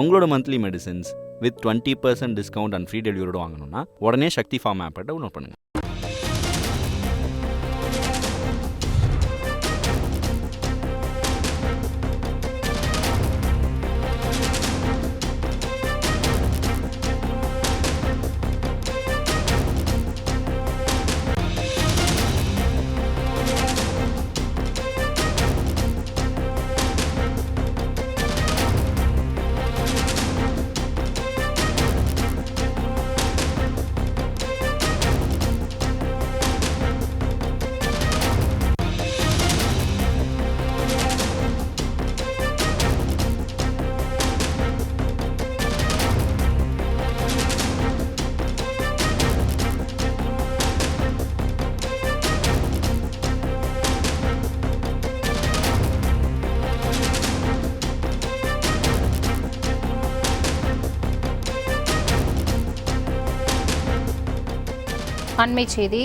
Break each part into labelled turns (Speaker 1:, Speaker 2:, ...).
Speaker 1: உங்களோட monthly medicines with 20% discount and free டெலிவரியோட வாங்கணும்னா உடனே சக்தி ஃபார்ம் ஆப்பை டவுன்லோட் பண்ணுங்கள்.
Speaker 2: அண்மைச் செய்தி.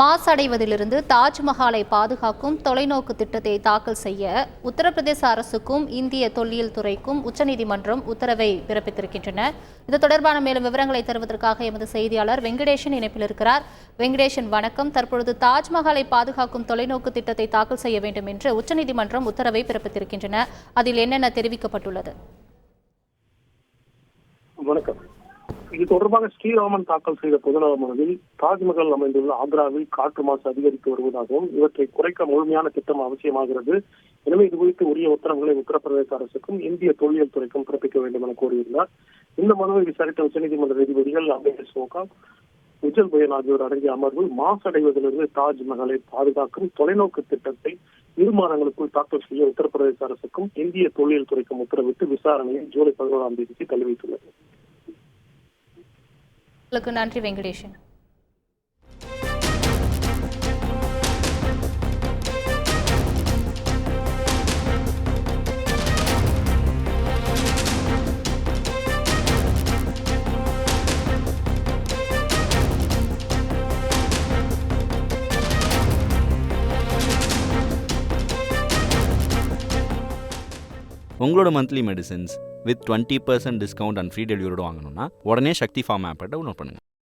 Speaker 2: மாசடைவதிலிருந்து தாஜ்மஹாலை பாதுகாக்கும் தொலைநோக்கு திட்டத்தை தாக்கல் செய்ய உத்தரப்பிரதேச அரசுக்கும் இந்திய தொல்லியல் துறைக்கும் உச்சநீதிமன்றம் உத்தரவை பிறப்பித்திருக்கின்றன. இது தொடர்பான மேலும் விவரங்களை தருவதற்காக எமது செய்தியாளர் வெங்கடேஷன் இணைப்பில் இருக்கிறார். வெங்கடேஷன், வணக்கம். தற்பொழுது தாஜ்மஹாலை பாதுகாக்கும் தொலைநோக்கு திட்டத்தை தாக்கல் செய்ய வேண்டும் என்று உச்சநீதிமன்றம் உத்தரவை பிறப்பித்திருக்கின்றன. அதில் என்னென்ன தெரிவிக்கப்பட்டுள்ளது?
Speaker 3: வணக்கம். இது தொடர்பாக ஸ்ரீராமன் தாக்கல் செய்த பொதுநல மனுவில் தாஜ்மஹால் அமைந்துள்ள ஆக்ராவில் காற்று மாசு அதிகரித்து வருவதாகவும் இவற்றை குறைக்க முழுமையான திட்டம் அவசியமாகிறது. எனவே இது குறித்து உரிய உத்தரவுகளை உத்தரப்பிரதேச அரசுக்கும் இந்திய தொல்லியல் துறைக்கும் பிறப்பிக்க வேண்டும் என கூறியுள்ளார். இந்த மனுவை விசாரித்த உச்சநீதிமன்ற நீதிபதிகள் அமேஷ் சோகா, உஜ்ஜல் பயன் ஆகியோர் அடங்கிய அமர்வு மாசடைவதிலிருந்து தாஜ்மஹாலை பாதுகாக்கும் தொலைநோக்கு திட்டத்தை 2 மாதங்களுக்குள் தாக்கல் செய்ய உத்தரப்பிரதேச அரசுக்கும் இந்திய தொல்லியல் துறைக்கும் உத்தரவிட்டு விசாரணையை ஜூலை 11ஆம் தேதிக்கு தள்ளி வைத்துள்ளது.
Speaker 2: நன்றி வெங்கடேஷன்.
Speaker 1: உங்களோட monthly medicines with 20% discount and free டெலிவரியோட வாங்கணும்னா உடனே சக்தி ஃபார்ம் ஆப்பை டவுன்லோட் பண்ணுங்கள்.